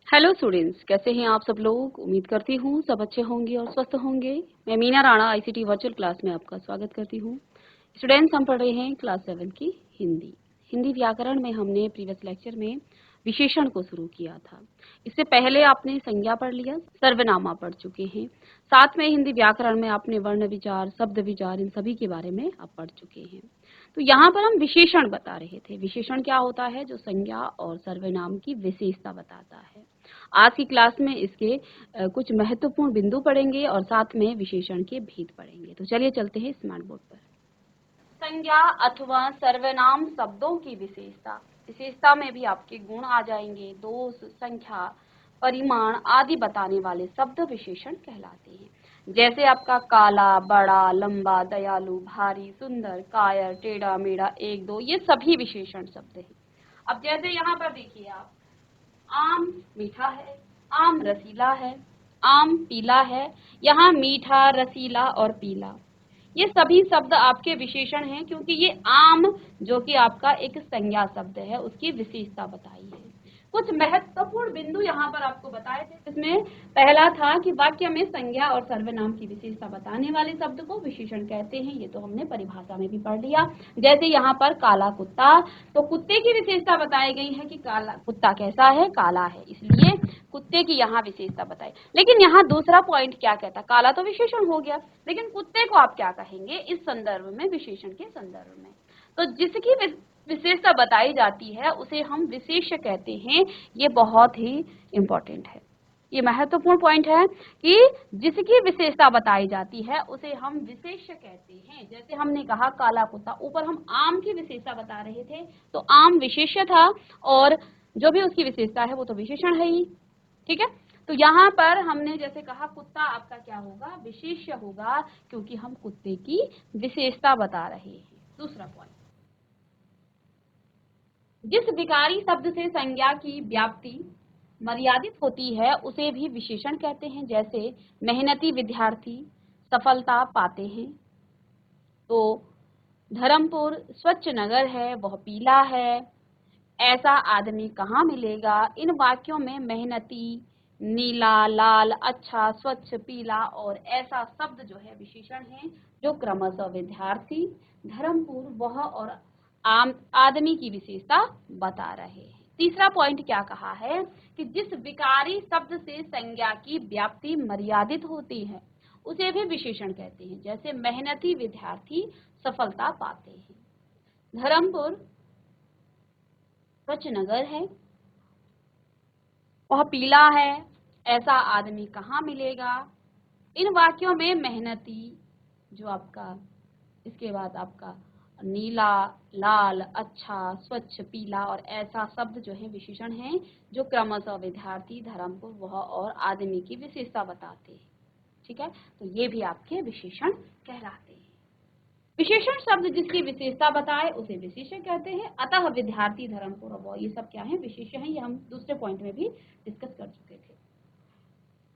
Hello students, कैसे हैं आप सब लोग। उम्मीद करती हूँ सब अच्छे होंगे और स्वस्थ होंगे। मैं Meena Rana ICT virtual class में आपका स्वागत करती हूँ। स्टूडेंट्स, हम पढ़ रहे हैं क्लास 7 की हिंदी व्याकरण में हमने प्रीवियस लेक्चर में विशेषण को शुरू किया था। इससे पहले आपने संज्ञा पढ़ लिया, सर्वनामा पढ़ चुके हैं। साथ में हिंदी व्याकरण में आपने वर्ण विचार, शब्द विचार, इन सभी के बारे में आप पढ़ चुके हैं। तो यहाँ पर हम विशेषण बता रहे थे। विशेषण क्या होता है? जो संज्ञा और सर्वनाम की विशेषता बताता है। आज की क्लास में इसके कुछ महत्वपूर्ण बिंदु पढ़ेंगे और साथ में विशेषण के भेद पढ़ेंगे। तो चलिए चलते हैं स्मार्ट बोर्ड पर। संज्ञा अथवा सर्वनाम शब्दों की विशेषता में भी आपके गुण आ जाएंगे। दोष, संख्या, परिमाण आदि बताने वाले शब्द विशेषण कहलाते हैं। जैसे आपका काला, बड़ा, लंबा, दयालु, भारी, सुंदर, कायर, टेढ़ा मेढ़ा, एक दो, ये सभी विशेषण शब्द हैं। अब जैसे यहाँ पर देखिए आप, आम मीठा है, आम रसीला है, आम पीला है। यहाँ मीठा, रसीला और पीला, ये सभी शब्द आपके विशेषण हैं, क्योंकि ये आम जो कि आपका एक संज्ञा शब्द है, उसकी विशेषता बताई है। कुछ महत्वपूर्ण बिंदु यहाँ पर आपको बताए थे, जिसमें पहला था कि वाक्य में संज्ञा और सर्वनाम की विशेषता बताने वाले शब्द को विशेषण कहते हैं। ये तो हमने परिभाषा में भी पढ़ लिया। जैसे यहाँ पर काला कुत्ता, तो कुत्ते की विशेषता बताई गई है कि काला कुत्ता कैसा है? काला है, इसलिए कुत्ते की यहाँ विशेषता बताई। लेकिन यहाँ दूसरा पॉइंट क्या कहता? काला तो विशेषण हो गया, लेकिन कुत्ते को आप क्या कहेंगे इस संदर्भ में, विशेषण के संदर्भ में? तो जिसकी विशेषता बताई जाती है उसे हम विशेष्य कहते हैं। ये बहुत ही इंपॉर्टेंट है, ये महत्वपूर्ण पॉइंट है कि जिसकी विशेषता बताई जाती है उसे हम विशेष्य कहते हैं। जैसे हमने कहा काला कुत्ता, ऊपर हम आम की विशेषता बता रहे थे, तो आम विशेष्य था और जो भी उसकी विशेषता है वो तो विशेषण है ही। ठीक है, तो यहाँ पर हमने जैसे कहा कुत्ता आपका क्या होगा? विशेष्य होगा, क्योंकि हम कुत्ते की विशेषता बता रहे हैं। दूसरा पॉइंट, जिस विकारी शब्द से संज्ञा की व्याप्ति मर्यादित होती है उसे भी विशेषण कहते हैं। जैसे मेहनती विद्यार्थी सफलता पाते हैं, तो धर्मपुर स्वच्छ नगर है, वह पीला है, ऐसा आदमी कहाँ मिलेगा? इन वाक्यों में मेहनती, नीला, लाल, अच्छा, स्वच्छ, पीला और ऐसा शब्द जो है विशेषण है, जो क्रमशः विद्यार्थी, धर्मपुर, वह और आम आदमी की विशेषता बता रहे हैं। तीसरा पॉइंट क्या कहा है कि जिस विकारी शब्द से संज्ञा की व्याप्ति मर्यादित होती है उसे भी विशेषण कहते हैं। जैसे मेहनती विद्यार्थी सफलता पाते हैं, धर्मपुर स्वच्छ नगर है, वह पीला है, ऐसा आदमी कहाँ मिलेगा? इन वाक्यों में मेहनती जो आपका, इसके बाद आपका नीला, लाल, अच्छा, स्वच्छ, पीला और ऐसा शब्द जो है विशेषण हैं, जो क्रमशः विद्यार्थी, धर्मपुर, वह और आदमी की विशेषता बताते हैं। ठीक है, तो ये भी आपके विशेषण कहलाते हैं। विशेषण शब्द जिसकी विशेषता बताए उसे विशेष्य कहते हैं। अतः विद्यार्थी, धर्मपुर, वह, ये सब क्या है? विशेष्य हैं। ये हम दूसरे पॉइंट में भी डिस्कस कर चुके थे।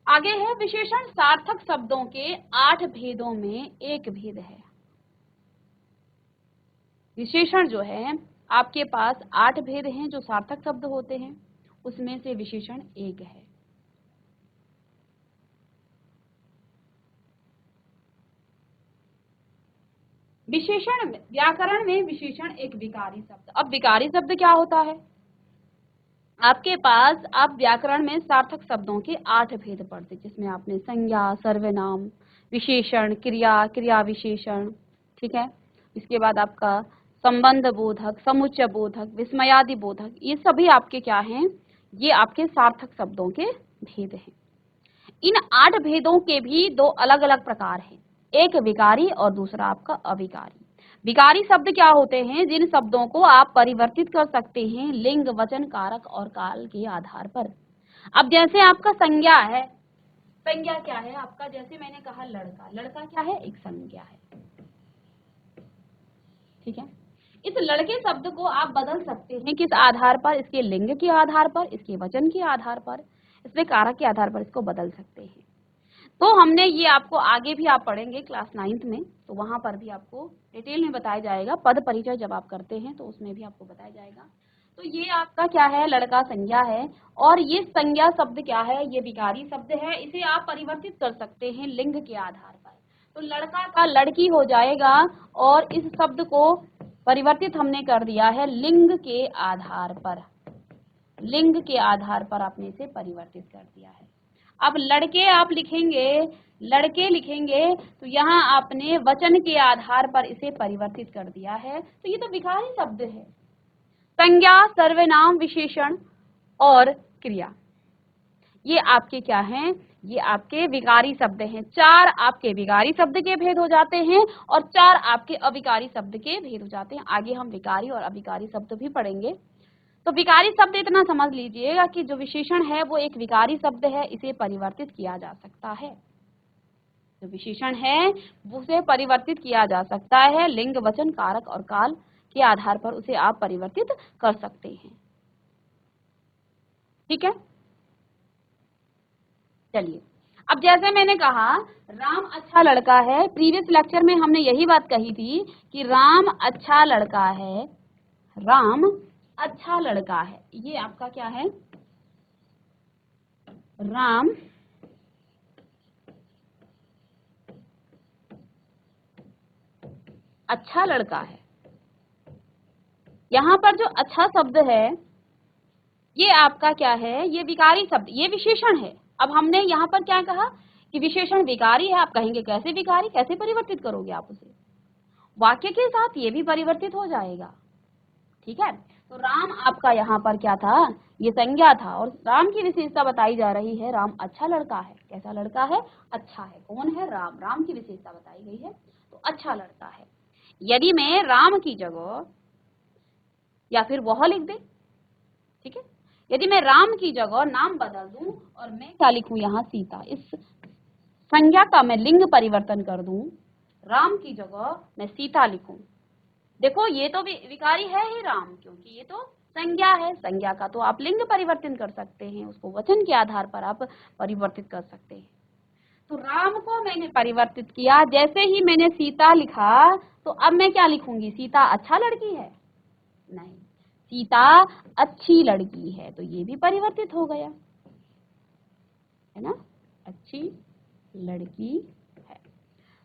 आगे है विशेषण सार्थक शब्दों के 8 भेदों में एक भेद है। विशेषण जो है आपके पास 8 भेद हैं जो सार्थक शब्द होते हैं, उसमें से विशेषण एक है। विशेषण व्याकरण में विशेषण एक विकारी शब्द। अब विकारी शब्द क्या होता है? आपके पास आप व्याकरण में सार्थक शब्दों के 8 भेद पढ़ते, जिसमें आपने संज्ञा, सर्वनाम, विशेषण, क्रिया, क्रिया विशेषण, ठीक है, इसके बाद आपका संबंध बोधक, समुच्चय बोधक, विस्मयादि बोधक, ये सभी आपके क्या हैं? ये आपके सार्थक शब्दों के भेद हैं। इन 8 भेदों के भी 2 अलग अलग प्रकार हैं, एक विकारी और दूसरा आपका अविकारी। विकारी शब्द क्या होते हैं? जिन शब्दों को आप परिवर्तित कर सकते हैं लिंग, वचन, कारक और काल के आधार पर। अब जैसे आपका संज्ञा है, संज्ञा क्या है आपका? जैसे मैंने कहा लड़का, लड़का क्या है? एक संज्ञा है। ठीक है, इस लड़के शब्द को आप बदल सकते हैं किस आधार पर? इसके लिंग के आधार पर, इसके वचन के आधार पर, इसके कारक के आधार पर इसको बदल सकते हैं। तो हमने ये आपको आगे भी आप पढ़ेंगे क्लास 9th में, तो वहां पर भी आपको डिटेल में बताया जाएगा। पद परिचय जब आप करते हैं तो उसमें भी आपको बताया जाएगा। तो ये आपका क्या है, लड़का संज्ञा है। और ये संज्ञा शब्द क्या है, ये विकारी शब्द है। इसे आप परिवर्तित कर सकते हैं लिंग के आधार पर। तो लड़का का लड़की हो जाएगा और इस शब्द को परिवर्तित हमने कर दिया है लिंग के आधार पर। लिंग के आधार पर आपने इसे परिवर्तित कर दिया है। अब लड़के आप लिखेंगे, लड़के लिखेंगे तो यहाँ आपने वचन के आधार पर इसे परिवर्तित कर दिया है। तो ये तो विकारी शब्द है। संज्ञा, सर्वनाम, विशेषण और क्रिया, ये आपके क्या हैं, ये आपके विकारी शब्द हैं। 4 आपके विकारी शब्द के भेद हो जाते हैं और 4 आपके अविकारी शब्द के भेद हो जाते हैं। आगे हम विकारी और अविकारी शब्द भी पढ़ेंगे। तो विकारी शब्द इतना समझ लीजिएगा कि जो विशेषण है वो एक विकारी शब्द है, इसे परिवर्तित किया जा सकता है। जो विशेषण है उसे परिवर्तित किया जा सकता है लिंग, वचन, कारक और काल के आधार पर उसे आप परिवर्तित कर सकते हैं। ठीक है, चलिए। अब जैसे मैंने कहा राम अच्छा लड़का है, प्रीवियस लेक्चर में हमने यही बात कही थी कि राम अच्छा लड़का है, राम अच्छा लड़का है। ये आपका क्या है, राम अच्छा लड़का है। यहाँ पर जो अच्छा शब्द है ये आपका क्या है, ये विकारी शब्द, ये विशेषण है। अब हमने यहाँ पर क्या कहा कि विशेषण विकारी है। आप कहेंगे कैसे विकारी, कैसे परिवर्तित करोगे आप उसे, वाक्य के साथ ये भी परिवर्तित हो जाएगा। ठीक है, तो राम आपका यहाँ पर क्या था, ये संज्ञा था और राम की विशेषता बताई जा रही है। राम अच्छा लड़का है। कैसा लड़का है, अच्छा है। कौन है, राम, राम की विशेषता बताई गई है तो अच्छा लड़का है। यदि मैं राम की जगह या फिर वह लिख दे, ठीक है, यदि मैं राम की जगह नाम बदल दूं और मैं क्या लिखूं यहाँ, सीता, इस संज्ञा का मैं लिंग परिवर्तन कर दूं, राम की जगह मैं सीता लिखूं, देखो ये तो विकारी है ही राम, क्योंकि ये तो संज्ञा है। संज्ञा का तो आप लिंग परिवर्तन कर सकते हैं, उसको वचन के आधार पर आप परिवर्तित कर सकते हैं। तो राम को मैंने परिवर्तित किया, जैसे ही मैंने सीता लिखा तो अब मैं क्या लिखूंगी, सीता अच्छा लड़की है, नहीं, सीता अच्छी लड़की है। तो ये भी परिवर्तित हो गया है ना, अच्छी लड़की है।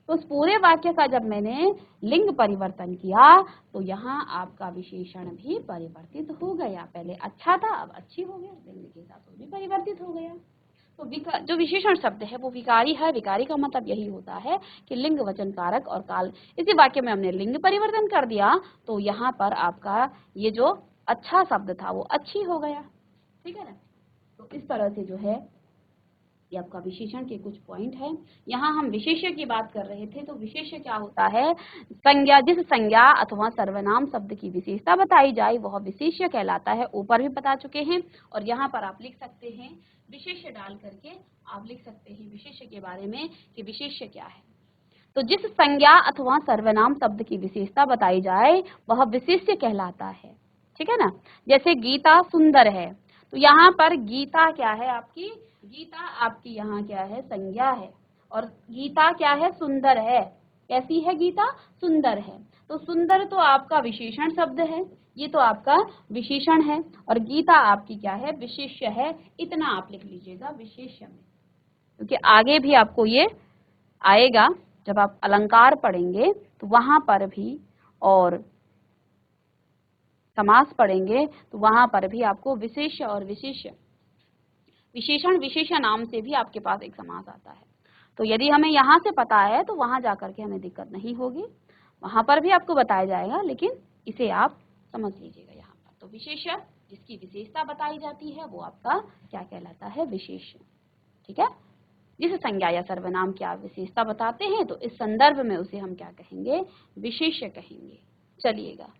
तो उस पूरे वाक्य का जब मैंने लिंग परिवर्तन किया तो यहाँ आपका विशेषण भी परिवर्तित हो गया। पहले अच्छा था, अब अच्छी हो गया, लिंग के साथ वो भी परिवर्तित हो गया। तो जो विशेषण शब्द है वो विकारी है। विकारी का मतलब यही होता है कि लिंग, वचन, कारक और काल, इसी वाक्य में हमने लिंग परिवर्तन कर दिया तो यहाँ पर आपका ये जो अच्छा शब्द था वो अच्छी हो गया। ठीक है ना, तो इस तरह से जो है ये आपका विशेषण के कुछ पॉइंट है। यहाँ हम विशेष्य की बात कर रहे थे। तो विशेष्य क्या होता है, संज्ञा, जिस संज्ञा अथवा सर्वनाम शब्द की विशेषता बताई जाए वह विशेष्य कहलाता है। ऊपर भी बता चुके हैं और यहाँ पर आप लिख सकते हैं विशेष्य डाल करके, आप लिख सकते हैं विशेष्य के बारे में कि विशेष्य क्या है। तो जिस संज्ञा अथवा सर्वनाम शब्द की विशेषता बताई जाए वह विशेष्य कहलाता है। ठीक है ना, जैसे गीता सुंदर है, तो यहाँ पर गीता क्या है आपकी, गीता आपकी यहाँ क्या है, संज्ञा है, और गीता क्या है, सुंदर है। कैसी है गीता, सुंदर है। तो सुंदर तो आपका विशेषण शब्द है, ये तो आपका विशेषण है, और गीता आपकी क्या है, विशेष्य है। इतना आप लिख लीजिएगा विशेष्य में, क्योंकि आगे भी आपको ये आएगा जब आप अलंकार पढ़ेंगे तो वहां पर भी, और समास पढ़ेंगे तो वहां पर भी आपको विशेष्य और विशेष्य, विशेषण विशेष्य नाम से भी आपके पास एक समास आता है। तो यदि हमें यहाँ से पता है तो वहां जाकर के हमें दिक्कत नहीं होगी, वहां पर भी आपको बताया जाएगा, लेकिन इसे आप समझ लीजिएगा यहाँ पर। तो विशेष्य जिसकी विशेषता बताई जाती है वो आपका क्या कहलाता है, विशेष्य। ठीक है, जिस संज्ञा या सर्वनाम की आप विशेषता बताते हैं तो इस संदर्भ में उसे हम क्या कहेंगे, विशेष्य कहेंगे। चलिएगा,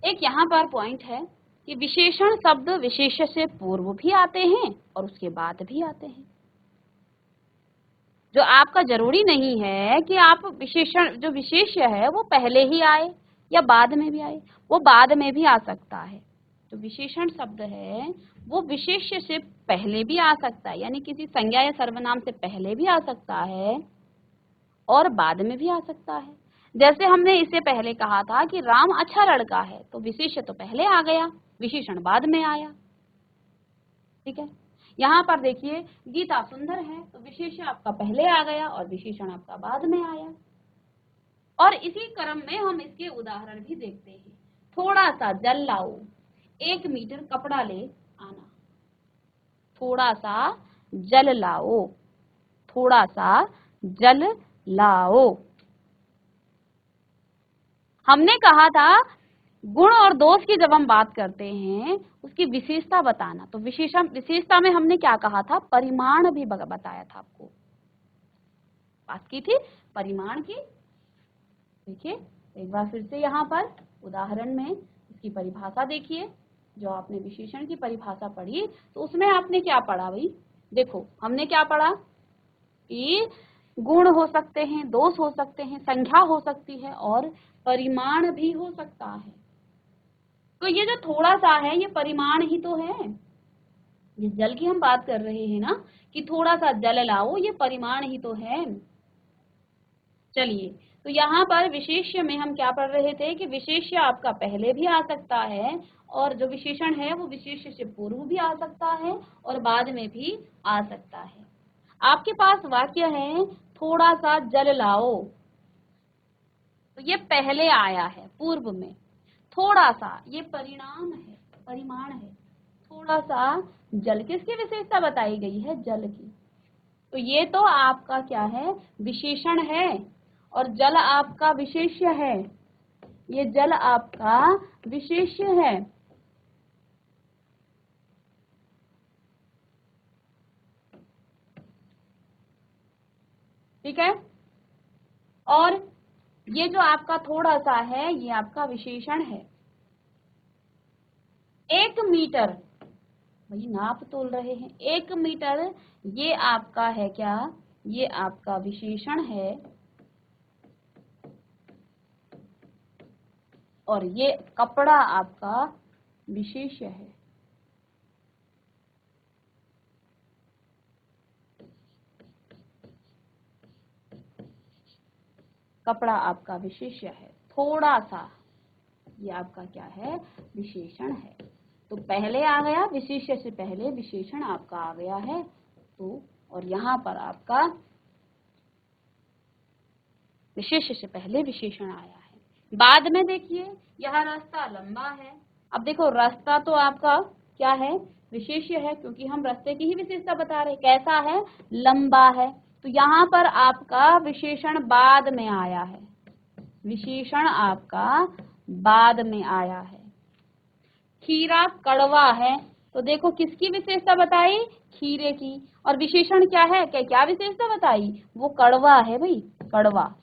एक यहाँ पर पॉइंट है कि विशेषण शब्द विशेष्य से पूर्व भी आते हैं और उसके बाद भी आते हैं। जो आपका जरूरी नहीं है कि आप विशेषण, जो विशेष्य है वो पहले ही आए या बाद में भी आए, वो बाद में भी आ सकता है। तो विशेषण शब्द है वो विशेष्य से पहले भी आ सकता है, यानी किसी संज्ञा या सर्वनाम से पहले भी आ सकता है और बाद में भी आ सकता है। जैसे हमने इससे पहले कहा था कि राम अच्छा लड़का है, तो विशेष्य तो पहले आ गया, विशेषण बाद में आया। ठीक है, यहाँ पर देखिए गीता सुंदर है, तो विशेष्य आपका पहले आ गया और विशेषण आपका बाद में आया। और इसी क्रम में हम इसके उदाहरण भी देखते हैं। थोड़ा सा जल लाओ, 1 मीटर कपड़ा ले आना। थोड़ा सा जल लाओ, थोड़ा सा जल लाओ। हमने कहा था गुण और दोष की जब हम बात करते हैं उसकी विशेषता बताना, तो विशेषता में हमने क्या कहा था, परिमाण भी बताया था आपको, बात की थी परिमाण की। देखिए एक बार फिर से यहाँ पर उदाहरण में इसकी परिभाषा देखिए। जो आपने विशेषण की परिभाषा पढ़ी तो उसमें आपने क्या पढ़ा भाई, देखो हमने क्या पढ़ा कि गुण हो सकते हैं, दोष हो सकते हैं, संख्या हो सकती है और परिमाण भी हो सकता है। तो ये जो थोड़ा सा है ये परिमाण ही तो है। जिस जल की हम बात कर रहे हैं ना कि थोड़ा सा जल लाओ, ये परिमाण ही तो है। चलिए, तो यहाँ पर विशेष्य में हम क्या पढ़ रहे थे कि विशेष्य आपका पहले भी आ सकता है और जो विशेषण है वो विशेष्य से पूर्व भी आ सकता है और बाद में भी आ सकता है। आपके पास वाक्य है थोड़ा सा जल लाओ, तो ये पहले आया है पूर्व में। थोड़ा सा ये परिणाम है, परिमाण है। थोड़ा सा जल, किसकी विशेषता बताई गई है, जल की। तो ये तो आपका क्या है, विशेषण है और जल आपका विशेष्य है। ये जल आपका विशेष्य है। ठीक है, और ये जो आपका थोड़ा सा है ये आपका विशेषण है। 1 मीटर, वही नाप तोल रहे हैं, 1 मीटर ये आपका है क्या, ये आपका विशेषण है और ये कपड़ा आपका विशेष्य है। कपड़ा आपका विशेष्य है, थोड़ा सा ये आपका क्या है, विशेषण है। तो पहले आ गया, विशेष्य से पहले विशेषण आपका आ गया है। तो और यहाँ पर आपका विशेष्य से पहले विशेषण आया है। बाद में देखिए यह रास्ता लंबा है। अब देखो रास्ता तो आपका क्या है, विशेष्य है, क्योंकि हम रास्ते की ही विशेषता बता रहे। कैसा है, लंबा है। तो यहाँ पर आपका विशेषण बाद में आया है, विशेषण आपका बाद में आया है। खीरा कड़वा है, तो देखो किसकी विशेषता बताई, खीरे की। और विशेषण क्या है, क्या विशेषता बताई, वो कड़वा है भाई, कड़वा।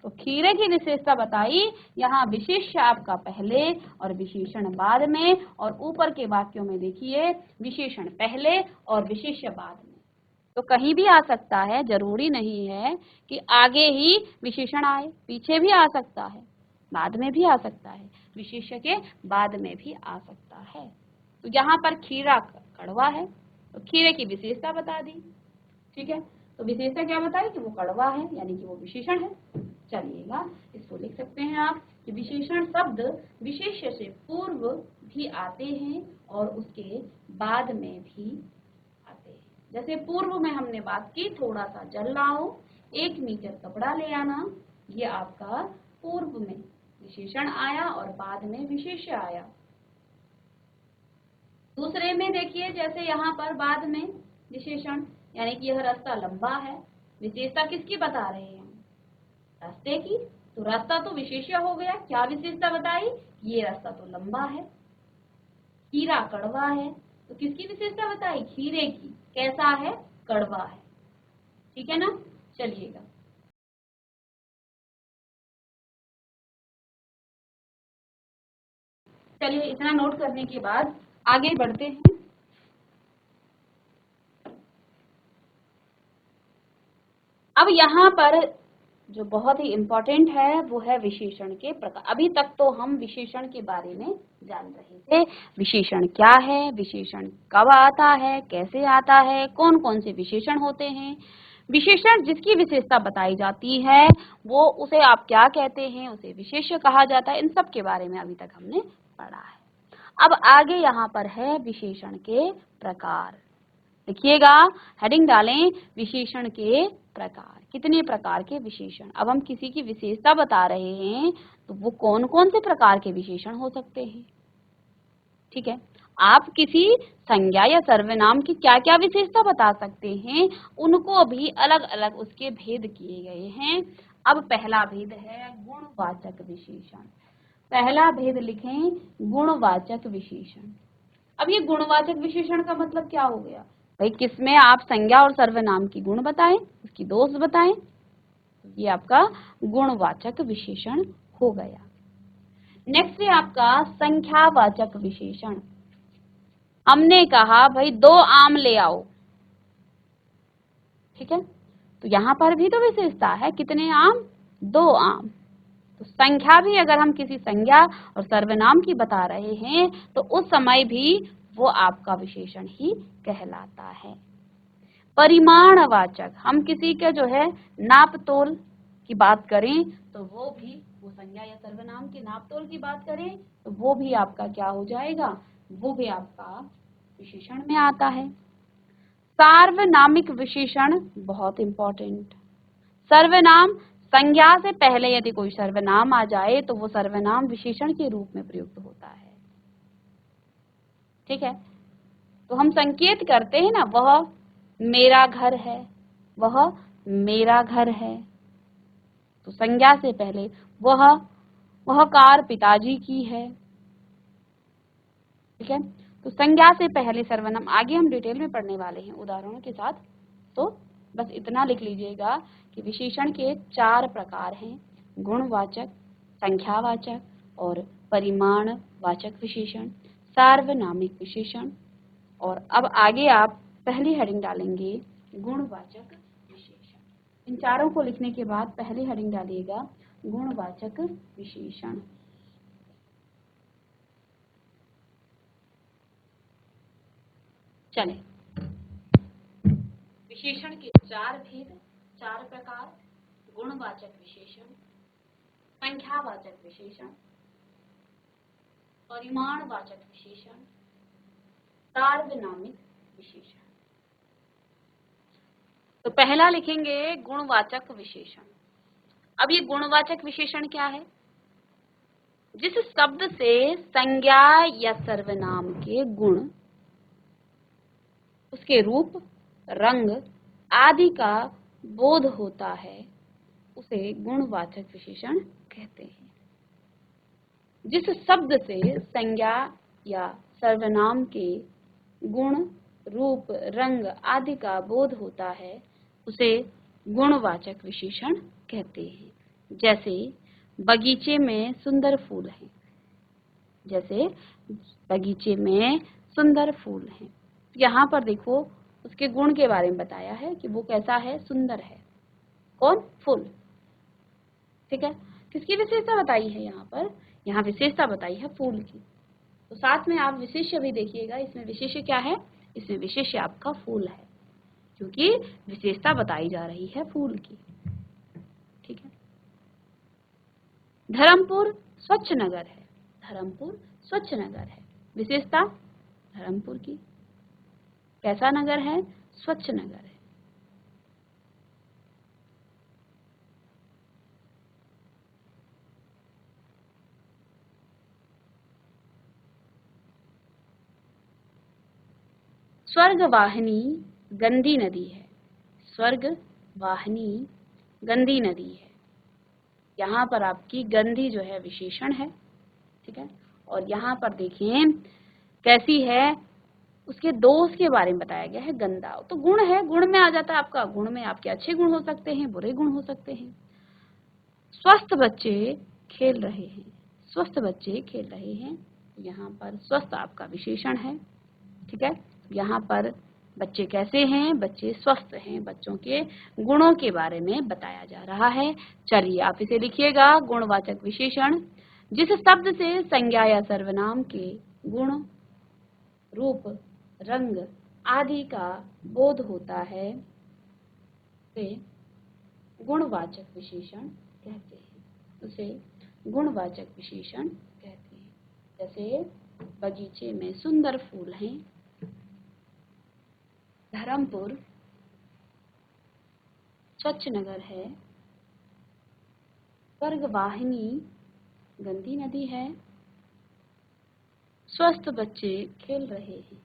तो खीरे की विशेषता बताई, यहाँ विशेष्य आपका पहले और विशेषण बाद में। और ऊपर के वाक्यों में देखिए विशेषण पहले और विशेष्य बाद में। तो कहीं भी आ सकता है, जरूरी नहीं है कि आगे ही विशेषण आए, पीछे भी आ सकता है, बाद में भी आ सकता है, विशेष्य के बाद में भी आ सकता है। तो यहाँ पर खीरा कड़वा है तो खीरे की विशेषता बता दी। ठीक है, तो विशेषता क्या बताई कि वो कड़वा है, यानी कि वो विशेषण है। चलिएगा, इसको लिख सकते हैं आप कि विशेषण शब्द विशेष्य से पूर्व भी आते हैं और उसके बाद में भी आते हैं। जैसे पूर्व में हमने बात की, थोड़ा सा जल लाओ, 1 मीटर कपड़ा ले आना, ये आपका पूर्व में विशेषण आया और बाद में विशेष्य आया। दूसरे में देखिए जैसे यहाँ पर बाद में विशेषण, यानी कि यह रास्ता लंबा है, विशेषता किसकी बता रहे हैं हम, रास्ते की। तो रास्ता तो विशेष्य हो गया, क्या विशेषता बताई, ये रास्ता तो लंबा है। खीरा कड़वा है, तो किसकी विशेषता बताई, खीरे की। कैसा है, कड़वा है। ठीक है ना, चलिएगा। चलिए इतना नोट करने के बाद आगे बढ़ते हैं। अब यहाँ पर जो बहुत ही इम्पोर्टेंट है वो है विशेषण के प्रकार। अभी तक तो हम विशेषण के बारे में जान रहे थे, विशेषण क्या है, विशेषण कब आता है, कैसे आता है, कौन कौन से विशेषण होते हैं। विशेषण जिसकी विशेषता बताई जाती है वो उसे आप क्या कहते हैं, उसे विशेष्य कहा जाता है। इन सब के बारे में अभी तक हमने पढ़ा है। अब आगे यहाँ पर है विशेषण के प्रकार। लिखिएगा, हेडिंग डालें, विशेषण के प्रकार। कितने प्रकार के विशेषण। अब हम किसी की विशेषता बता रहे हैं तो वो कौन कौन से प्रकार के विशेषण हो सकते हैं। ठीक है, आप किसी संज्ञा या सर्वनाम की क्या क्या विशेषता बता सकते हैं, उनको भी अलग अलग उसके भेद किए गए हैं। अब पहला भेद है गुणवाचक विशेषण। पहला भेद लिखें, गुणवाचक विशेषण। अब ये गुणवाचक विशेषण का मतलब क्या हो गया भाई, किसमें आप संज्ञा और सर्वनाम की गुण बताएं, उसकी दोष बताएं, ये आपका गुणवाचक विशेषण हो गया। नेक्स्ट है आपका संख्यावाचक विशेषण। हमने कहा भाई 2 आम ले आओ, ठीक है, तो यहां पर भी तो विशेषता है, कितने आम, 2 आम। तो संख्या भी अगर हम किसी संज्ञा और सर्वनाम की बता रहे हैं तो उस समय भी वो आपका विशेषण ही कहलाता है। परिमाणवाचक, हम किसी के जो है नाप तोल की बात करें तो वो भी, वो संज्ञा या सर्वनाम के नाप तोल की बात करें तो वो भी आपका क्या हो जाएगा, वो भी आपका विशेषण में आता है। सार्वनामिक विशेषण बहुत इंपॉर्टेंट। सर्वनाम, संज्ञा से पहले यदि कोई सर्वनाम आ जाए तो वो सर्वनाम विशेषण के रूप में प्रयुक्त होता है। ठीक है, तो हम संकेत करते हैं ना, वह मेरा घर है, वह मेरा घर है, तो संज्ञा से पहले वह कार पिताजी की है। ठीक है, तो संज्ञा से पहले सर्वनाम, आगे हम डिटेल में पढ़ने वाले हैं उदाहरणों के साथ, तो बस इतना लिख लीजिएगा कि विशेषण के 4 प्रकार हैं, गुणवाचक, संख्यावाचक और परिमाणवाचक विशेषण, सार्वनामिक विशेषण। और अब आगे आप पहली हेडिंग डालेंगे गुणवाचक विशेषण। इन चारों को लिखने के बाद पहली हेडिंग डालिएगा गुणवाचक विशेषण। चले, विशेषण के 4 भेद, 4 प्रकार, गुणवाचक विशेषण, संख्यावाचक विशेषण, परिमाणवाचक विशेषण, सार्वनामिक विशेषण। तो पहला लिखेंगे गुणवाचक विशेषण। अब ये गुणवाचक विशेषण क्या है, जिस शब्द से संज्ञा या सर्वनाम के गुण, उसके रूप, रंग आदि का बोध होता है उसे गुणवाचक विशेषण कहते हैं। जिस शब्द से संज्ञा या सर्वनाम के गुण, रूप, रंग आदि का बोध होता है उसे गुणवाचक विशेषण कहते हैं। जैसे बगीचे में सुंदर फूल हैं, जैसे बगीचे में सुंदर फूल हैं। यहाँ पर देखो उसके गुण के बारे में बताया है कि वो कैसा है, सुंदर है। कौन, फूल। ठीक है, किसकी विशेषता बताई है यहाँ पर, यहाँ विशेषता बताई है फूल की। तो साथ में आप विशेष्य भी देखिएगा, इसमें विशेष्य क्या है, इसमें विशेष्य आपका फूल है, क्योंकि विशेषता बताई जा रही है फूल की। ठीक है, धर्मपुर स्वच्छ नगर है, धर्मपुर स्वच्छ नगर है, विशेषता धर्मपुर की। कैसा नगर है, स्वच्छ नगर है। स्वर्ग वाहिनी गंदी नदी है, स्वर्ग वाहिनी गंदी नदी है। यहाँ पर आपकी गंदी जो है विशेषण है। ठीक है, और यहाँ पर देखिए कैसी है, उसके दोष के बारे में बताया गया है, गंदा। तो गुण है, गुण में आ जाता है आपका, गुण में आपके अच्छे गुण हो सकते हैं, बुरे गुण हो सकते हैं। स्वस्थ बच्चे खेल रहे हैं, स्वस्थ बच्चे खेल रहे हैं, यहाँ पर स्वस्थ आपका विशेषण है। ठीक है, यहाँ पर बच्चे कैसे हैं, बच्चे स्वस्थ हैं, बच्चों के गुणों के बारे में बताया जा रहा है। चलिए आप इसे लिखिएगा, गुणवाचक विशेषण जिस शब्द से संज्ञा या सर्वनाम के गुण, रूप, रंग आदि का बोध होता है उसे गुणवाचक विशेषण कहते हैं। उसे गुणवाचक विशेषण कहते हैं। जैसे बगीचे में सुंदर फूल हैं, धर्मपुर स्वच्छ नगर है, स्वर्गवाहिनी गंदी नदी है, स्वस्थ बच्चे खेल रहे हैं।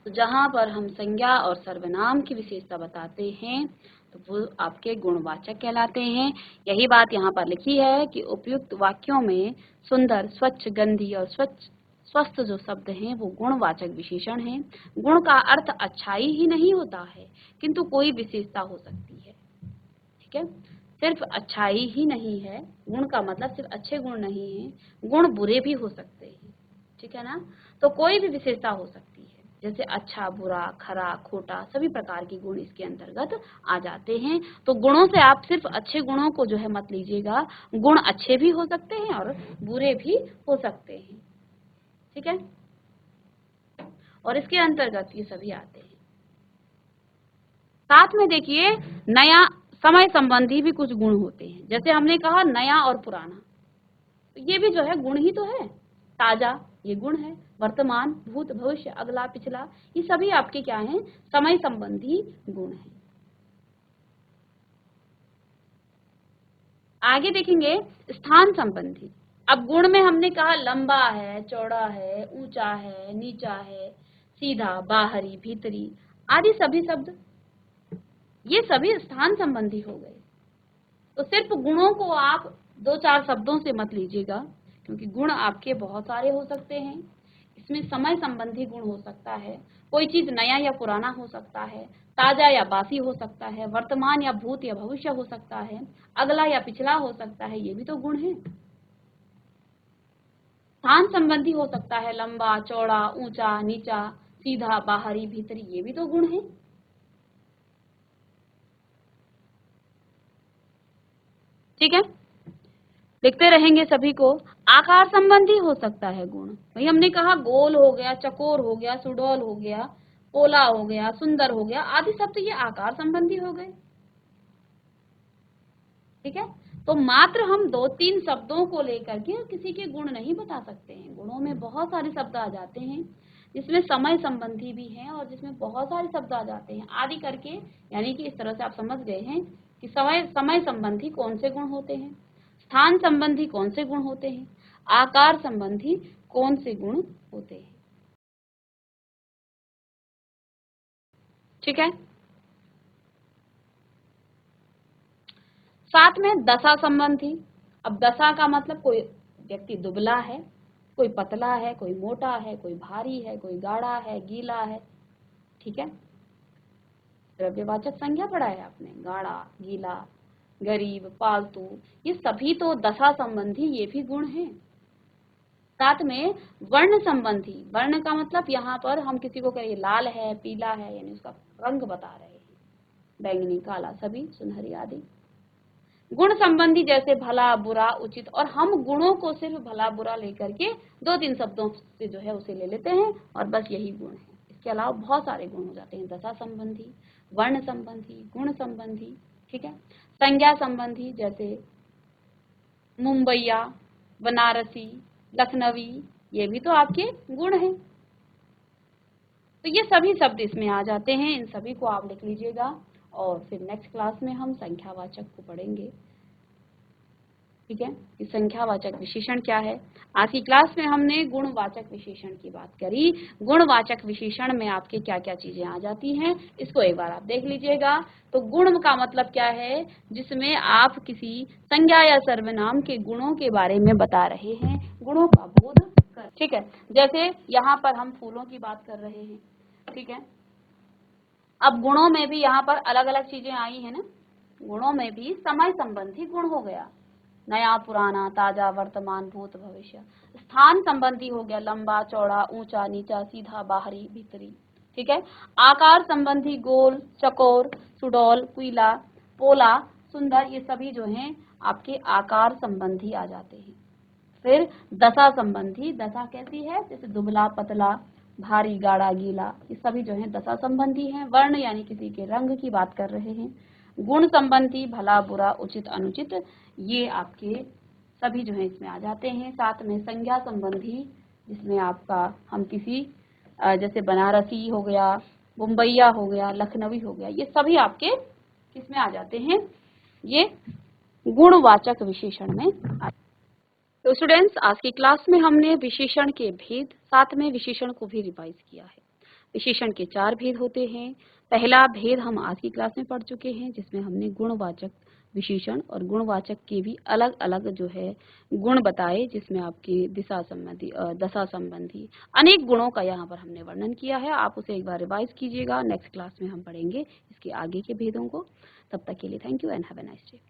तो जहां पर हम संज्ञा और सर्वनाम की विशेषता बताते हैं तो वो आपके गुणवाचक कहलाते हैं। यही बात यहाँ पर लिखी है कि उपयुक्त वाक्यों में सुंदर, स्वच्छ, गंदी और स्वस्थ जो शब्द हैं वो गुणवाचक विशेषण हैं। गुण का अर्थ अच्छाई ही नहीं होता है, किंतु कोई विशेषता हो सकती है। ठीक है, सिर्फ अच्छाई ही नहीं है, गुण का मतलब सिर्फ अच्छे गुण नहीं है, गुण बुरे भी हो सकते हैं। ठीक है ना, तो कोई भी विशेषता हो सकती है, जैसे अच्छा, बुरा, खरा, खोटा, सभी प्रकार के गुण इसके अंतर्गत आ जाते हैं। तो गुणों से आप सिर्फ अच्छे गुणों को जो है मत लीजिएगा, गुण अच्छे भी हो सकते हैं और बुरे भी हो सकते हैं। ठीक है, और इसके अंतर्गत ये सभी आते हैं। साथ में देखिए, नया समय संबंधी भी कुछ गुण होते हैं। जैसे हमने कहा नया और पुराना, तो ये भी जो है गुण ही तो है। ताजा ये गुण है, वर्तमान, भूत, भविष्य, अगला, पिछला, ये सभी आपके क्या हैं, समय संबंधी गुण हैं। आगे देखेंगे स्थान संबंधी। अब गुण में हमने कहा लंबा है, चौड़ा है, ऊंचा है, नीचा है, सीधा, बाहरी, भीतरी आदि सभी शब्द, ये सभी स्थान संबंधी हो गए। तो सिर्फ गुणों को आप दो चार शब्दों से मत लीजिएगा, क्योंकि गुण आपके बहुत सारे हो सकते हैं। इसमें समय संबंधी गुण हो सकता है, कोई चीज नया या पुराना हो सकता है, ताजा या बासी हो सकता है, वर्तमान या भूत या भविष्य हो सकता है, अगला या पिछला हो सकता है, ये भी तो गुण है। स्थान संबंधी हो सकता है, लंबा, चौड़ा, ऊंचा, नीचा, सीधा, बाहरी, भीतरी, ये भी तो गुण है। ठीक है, लिखते रहेंगे सभी को। आकार संबंधी हो सकता है गुण, भाई हमने कहा गोल हो गया, चकोर हो गया, सुडौल हो गया, पोला हो गया, सुंदर हो गया आदि शब्द ये आकार संबंधी हो गए। ठीक है, तो मात्र हम दो तीन शब्दों को लेकर के किसी के गुण नहीं बता सकते हैं। गुणों में बहुत सारे शब्द आ जाते हैं, जिसमें समय संबंधी भी हैं और जिसमें बहुत सारे शब्द आ जाते हैं आदि करके। यानी कि इस तरह से आप समझ गए हैं कि समय संबंधी कौन से गुण होते हैं, स्थान संबंधी कौन से गुण होते हैं, आकार संबंधी कौन से गुण होते हैं। ठीक है, साथ में दशा संबंधी। अब दशा का मतलब कोई व्यक्ति दुबला है, कोई पतला है, कोई मोटा है, कोई भारी है, कोई गाढ़ा है, गीला है। ठीक है, द्रव्यवाचक संज्ञा पढ़ा है आपने, गाढ़ा, गीला, गरीब, पालतू, ये सभी तो दशा संबंधी ये भी गुण हैं। साथ में वर्ण संबंधी। वर्ण का मतलब यहाँ पर हम किसी को कहें लाल है, पीला है, यानी उसका रंग बता रहे हैं, बैंगनी, काला, सभी, सुनहरी आदि। गुण संबंधी जैसे भला, बुरा, उचित, और हम गुणों को सिर्फ भला बुरा लेकर के दो तीन शब्दों से जो है उसे ले लेते हैं और बस यही गुण है। इसके अलावा बहुत सारे गुण हो जाते हैं, दशा संबंधी, वर्ण संबंधी, गुण संबंधी। ठीक है, संज्ञा संबंधी जैसे मुंबईया, बनारसी, लखनवी, ये भी तो आपके गुण हैं। तो ये सभी शब्द इसमें आ जाते हैं, इन सभी को आप लिख लीजिएगा और फिर नेक्स्ट क्लास में हम संख्यावाचक को पढ़ेंगे। ठीक है, कि संख्यावाचक विशेषण क्या है। आज की क्लास में हमने गुणवाचक विशेषण की बात करी। गुणवाचक विशेषण में आपके क्या क्या चीजें आ जाती हैं, इसको एक बार आप देख लीजिएगा। तो गुण का मतलब क्या है, जिसमें आप किसी संज्ञा या सर्वनाम के गुणों के बारे में बता रहे हैं, गुणों का बोध कर। ठीक है, जैसे यहाँ पर हम फूलों की बात कर रहे हैं। ठीक है, अब गुणों में भी यहाँ पर अलग अलग चीजें आई है ना। गुणों में भी समय संबंधी गुण हो गया, नया, पुराना, ताजा, वर्तमान, भूत, भविष्य। स्थान संबंधी हो गया, लंबा, चौड़ा, ऊंचा, नीचा, सीधा, बाहरी, भीतरी। ठीक है, आकार संबंधी गोल, चकोर, सुडौल, कुईला, पोला, सुंदर, ये सभी जो हैं आपके आकार संबंधी आ जाते हैं। फिर दशा संबंधी, दशा कैसी है, जैसे दुबला पतला, भारी गाढ़ा गीला, ये सभी जो है दशा संबंधी हैं। वर्ण यानी किसी के रंग की बात कर रहे हैं। गुण संबंधी, भला बुरा उचित अनुचित, ये आपके सभी जो है इसमें आ जाते हैं। साथ में संज्ञा संबंधी, जिसमें आपका हम किसी जैसे बनारसी हो गया, मुंबईया हो गया, लखनवी हो गया, ये सभी आपके किसमें आ जाते हैं, ये गुणवाचक विशेषण में आ। तो स्टूडेंट्स, आज की क्लास में हमने विशेषण के भेद, साथ में विशेषण को भी रिवाइज किया है। विशेषण के 4 भेद होते हैं। पहला भेद हम आज की क्लास में पढ़ चुके हैं, जिसमें हमने गुणवाचक विशेषण और गुणवाचक के भी अलग अलग जो है गुण बताए, जिसमें आपकी दिशा संबंधी, दशा संबंधी अनेक गुणों का यहाँ पर हमने वर्णन किया है। आप उसे एक बार रिवाइज कीजिएगा। नेक्स्ट क्लास में हम पढ़ेंगे इसके आगे के भेदों को। तब तक के लिए thank you and have a nice day.